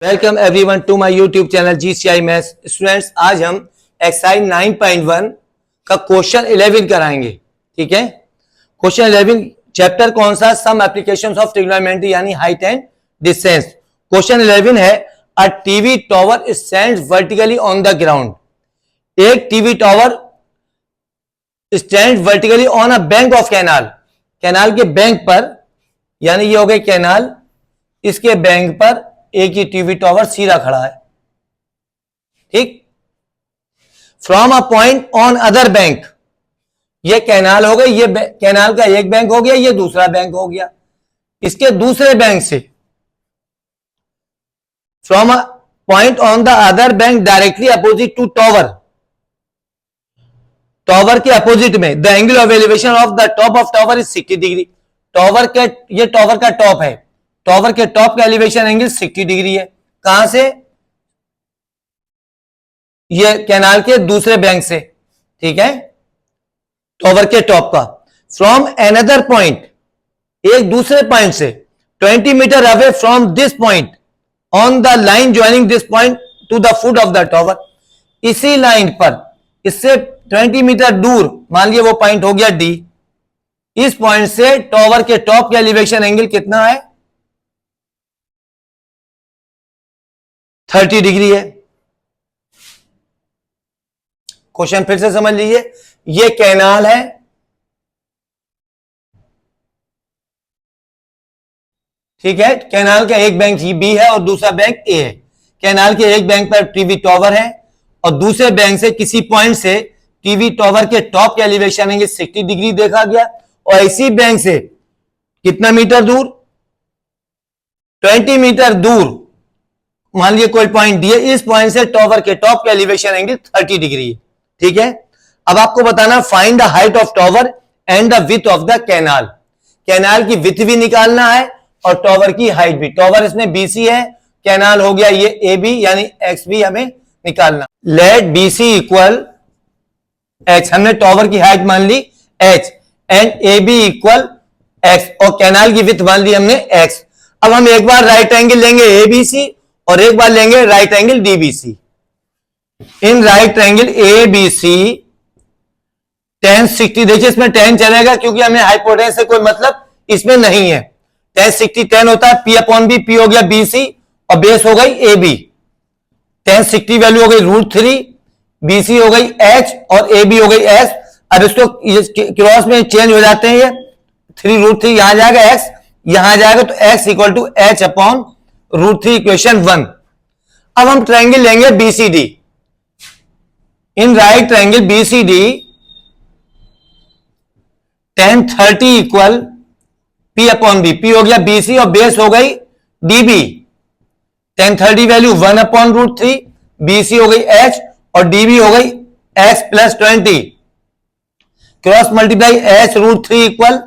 Welcome everyone to my YouTube channel GCI maths. Students, आज हम exercise 9.1 का question 11 कराएंगे। ठीक है, क्वेश्चन 11 चैप्टर कौन सा? सम एप्लीकेशंस ऑफ ट्रिग्नोमेट्री यानी हाइट एंड डिस्टेंस। क्वेश्चन 11 है, a TV tower stands vertically on the ground. एक TV tower stand vertically on a bank of canal. Canal के बैंक पर, यानी ये हो गई कैनाल, इसके बैंक पर एक ही टीवी टॉवर सीधा खड़ा है। ठीक, from a point on other bank, ये कैनाल हो गई, ये कैनाल का एक बैंक हो गया, ये दूसरा बैंक हो गया। इसके दूसरे बैंक से, from a point on the other bank directly opposite to tower, tower के अपोजिट में the angle of elevation of the top of tower is 60 degree. Tower के, ये टॉवर का टॉप है, टॉवर के टॉप का एलिवेशन एंगल 60 डिग्री है। कहां से? ये कैनाल के दूसरे बैंक से। ठीक है, टॉवर के टॉप का। फ्रॉम एनदर पॉइंट, एक दूसरे पॉइंट से 20 metre away from this point on the line joining this point to the foot of the tower. इसी लाइन पर, इससे 20 मीटर दूर, मान लीजिए वो पॉइंट हो गया डी, इस पॉइंट से टॉवर के टॉप का एलिवेशन एंगल कितना है? 30 डिग्री है। क्वेश्चन फिर से समझ लीजिए, ये कैनाल है, ठीक है, कैनाल का एक बैंक बी है और दूसरा बैंक ए है। कैनाल के एक बैंक पर टीवी टॉवर है और दूसरे बैंक से किसी पॉइंट से टीवी टॉवर के टॉप के एलिवेशन एंगल 60 डिग्री देखा गया, और इसी बैंक से कितना मीटर दूर? 20 मीटर दूर, मान लीजिए कोई पॉइंट दिए, इस पॉइंट से टॉवर के टॉप का एलिवेशन एंगल 30 डिग्री है। ठीक है, अब आपको बताना find the height of tower and the width of the canal. Canal की विड्थ भी निकालना है और टॉवर की हाइट भी। टॉवर इसमें BC है, कैनाल हो गया ये AB यानी XB हमें निकालना। लेट BC इक्वल H, हमने टॉवर की हाइट मान ली H and AB equal X और कैनाल की विड्थ मान ली हमने X। अब हम एक बार राइट एंगल लेंगे ABC और एक बार लेंगे right angle DBC। In right angle ABC tan 60, देखिए इसमें tan चलेगा क्योंकि हमें हाइपोटेनस से कोई मतलब इसमें नहीं है। tan 60 tan होता है P अपॉन B, P हो गया BC और बेस हो गई AB। tan 60 वैल्यू हो गई √3, BC हो गई H और AB हो गई S। अब इसको क्रॉस में चेंज हो जाते हैं, ये 3√3 यहां जाएगा, X यहां जाएगा, तो X equal to H upon √3 equation 1। अब हम ट्रायंगल लेंगे BCD। In right triangle BCD tan 30 equal P upon B, P हो गया BC और बेस हो गई DB। tan 30 value 1 upon √3, BC हो गई H और DB हो गई X plus 20। Cross multiply H √3 equal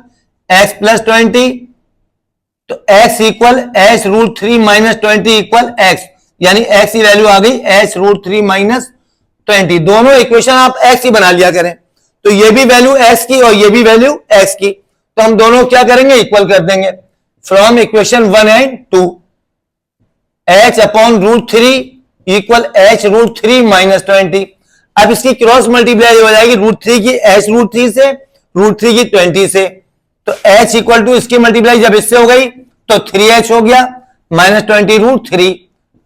X plus 20, तो X equal H √3 minus 20 equal X, यानी X की वैल्यू आ गई H √3 माइनस 20। दोनों इक्वेशन आप X ही बना लिया करें, तो ये भी वैल्यू X की और ये भी वैल्यू X की, तो हम दोनों क्या करेंगे? इक्वल कर देंगे। From equation 1 and 2, H upon √3 equal H √3 minus 20। अब इसकी क्रॉस मल्टीप्लाई हो जाएगी √3 की H √3 से, √3 की 20 से, तो H इक्वल टू इसकी मल्टीप्लाई जब इससे हो गई तो 3H हो गया minus 20 √3,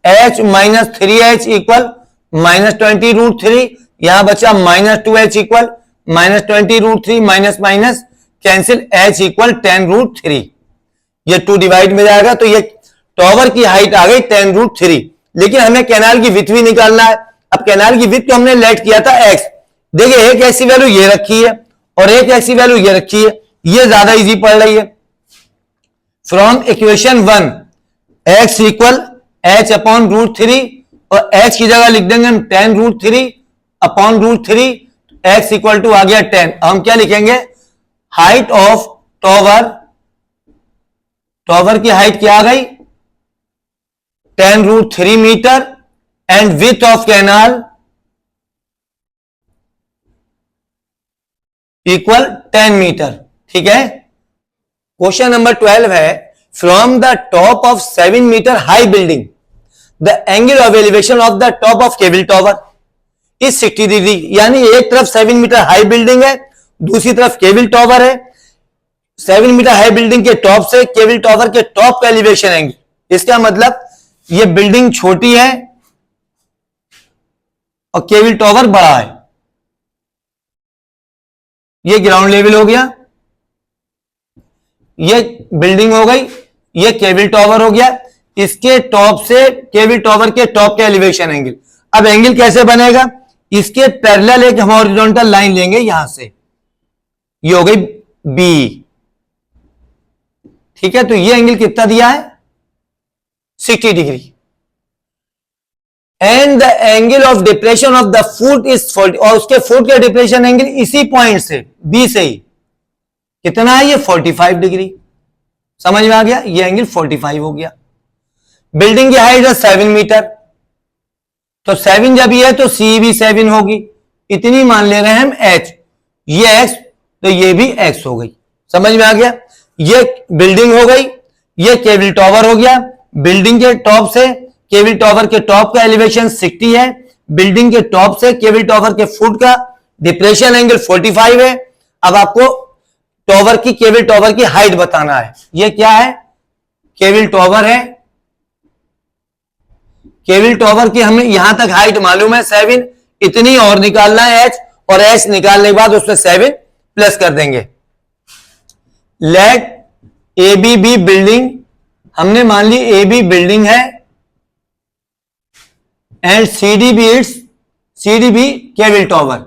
H minus 3H equal minus 20 √3, यहां बचा minus 2H equal minus 20 √3, minus minus cancel, H equal 10 √3। ये 2 डिवाइड में जाएगा, तो ये टॉवर की हाइट आ गई 10 √3। लेकिन हमें कैनाल की विड्थ भी निकालना है। अब कैनाल की विड्थ को हमने लेट किया था X। देखिए एक ऐसी वैल्यू ये रखी है और एक ऐसी वैल्यू ये रखी है, ये ज्यादा इजी पड़ रही है। From equation 1 X equal H upon √3 और H की जगह लिख देंगे हम 10 √3 अपॉन √3, X इक्वल टू आ गया 10। हम क्या लिखेंगे? हाइट ऑफ टॉवर, टॉवर की हाइट क्या आ गई? 10 √3 metre and width of canal equal 10 metre. ठीक है, क्वेश्चन नंबर 12 है, from the top of 7 metre high building the angle of elevation of the top of cable tower is 60 degree, यानी एक तरफ 7 मीटर हाई बिल्डिंग है, दूसरी तरफ cable tower है। 7 मीटर हाई बिल्डिंग के टॉप से केबल टॉवर के टॉप का एलिवेशन एंगल, इसका मतलब ये बिल्डिंग छोटी है और केबल टॉवर बड़ा है। ये ग्राउंड लेवल हो गया, ये बिल्डिंग हो गई, ये केबल टॉवर हो गया। इसके टॉप से केबल टॉवर के टॉप का एलिवेशन एंगल। अब एंगल कैसे बनेगा, इसके पैरेलल एक हम हॉरिजॉन्टल लाइन लेंगे यहां से, ये हो गई बी, ठीक है। तो ये एंगल कितना दिया है, 60 degree. And the angle of depression of the foot is 40, और उसके फुट का डिप्रेशन एंगल इसी पॉइंट से बी से ही कितना है, ये 45 डिग्री। समझ में आ गया, ये एंगल 45 हो गया। बिल्डिंग की हाइट है 7 मीटर, तो 7 जब ये है तो सी भी 7 होगी, इतनी मान ले रहे हैं हम h, ये x तो ये भी x हो गई। समझ में आ गया, ये बिल्डिंग हो गई, ये केबल टॉवर हो गया। बिल्डिंग के टॉप से केबल टॉवर के टॉप का एलिवेशन 60 है, बिल्डिंग के टॉप से केबल टॉवर के फुट का डिप्रेशन एंगल 45 है। अब आपको टॉवर की, केबल टॉवर की हाइट बताना है। ये क्या है, केबल टॉवर है, केबल टॉवर की हमें यहां तक हाइट मालूम है 7, इतनी और निकालना है h, और h निकालने के बाद उसमें 7 प्लस कर देंगे। लेट ए बी बिल्डिंग, हमने मान ली ए बी बिल्डिंग है, and C D B cable tower,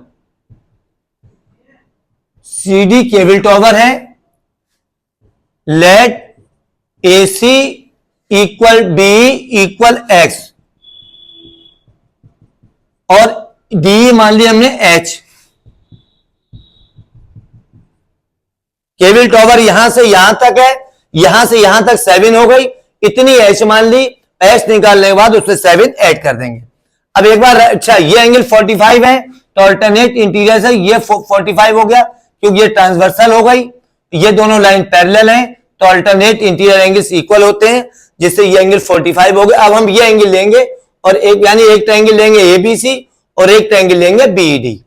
C D cable tower है। Let A C equal B equal X, और डी मान लिया हमने एच। केबल टॉवर यहां से यहां तक है, यहां से यहां तक 7 हो गई, इतनी एच मान ली, एच निकालने के बाद उसमें 7 ऐड कर देंगे। अब एक बार, अच्छा ये एंगल 45 है तो अल्टरनेट इंटीरियर से ये 45 हो गया, क्योंकि ये ट्रांसवर्सल हो गई, ये दोनों लाइन पैरेलल हैं, तो अल्टरनेट इंटीरियर एंगल्स इक्वल होते हैं, जिससे ये एंगल 45 हो गया। अब हम ये एंगल लेंगे और एक, यानी एक ट्रायंगल लेंगे एबीसी और एक ट्रायंगल लेंगे BD.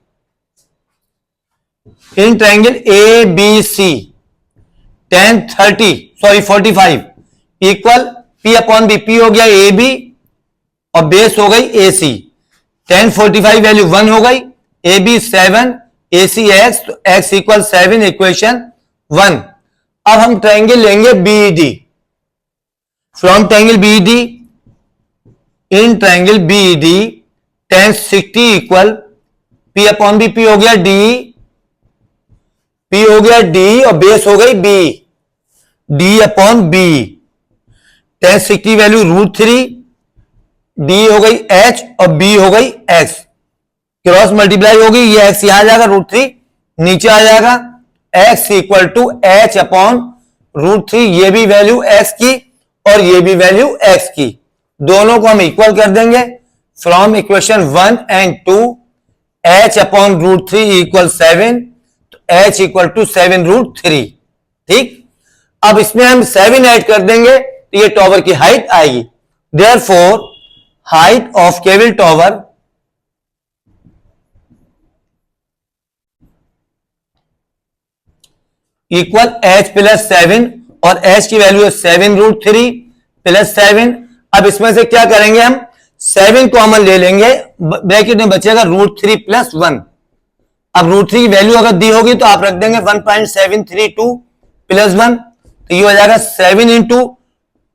In triangle A B C tan 45 equal P upon B, P हो गया ए बी और बेस हो गई ए सी। tan 45 वैल्यू 1 हो गई, A B 7, A C X, तो एक्स इक्वल 7, इक्वेशन 1। अब हम ट्रायंगल लेंगे BD. From triangle BD, in triangle BD tan 60 equal P upon B, P हो गया डी, पी हो गया डी और बेस हो गई B, D upon B. tan 60 value √3, D हो गई h और b हो गई x, क्रॉस मल्टीप्लाई होगी, ये x यहां आ जाएगा, √3 नीचे आ जाएगा, x equal to h upon √3, ये भी वैल्यू x की और ये भी वैल्यू x की, दोनों को हम इक्वल कर देंगे। From equation 1 and 2, h upon √3 equal 7, तो h इक्वल टू 7√3। ठीक, अब इसमें हम 7 ऐड कर देंगे तो ये टॉवर की हाइट आएगी। Therefore height of cable tower equal h plus 7, और h की वैल्यू है 7√3 प्लस 7। अब इसमें से क्या करेंगे, हम 7 कॉमन ले लेंगे, ब्रैकेट में बचेगा √3 प्लस 1। अब √3 की वैल्यू अगर दी होगी तो आप रख देंगे 1.732 प्लस 1, तो ये हो जाएगा 7 इंटू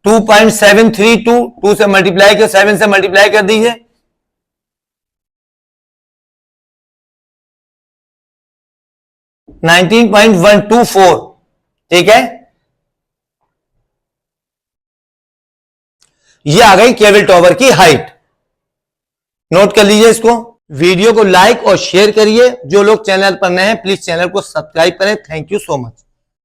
2.732, 2 से मल्टीप्लाई कर, 7 से मल्टीप्लाई कर दीजिए, $19.124। ठीक है, ये आ गई केबल टॉवर की हाइट। नोट कर लीजिए इसको। वीडियो को लाइक और शेयर करिए। जो लोग चैनल पर नए हैं प्लीज चैनल को सब्सक्राइब करें। Thank you so much.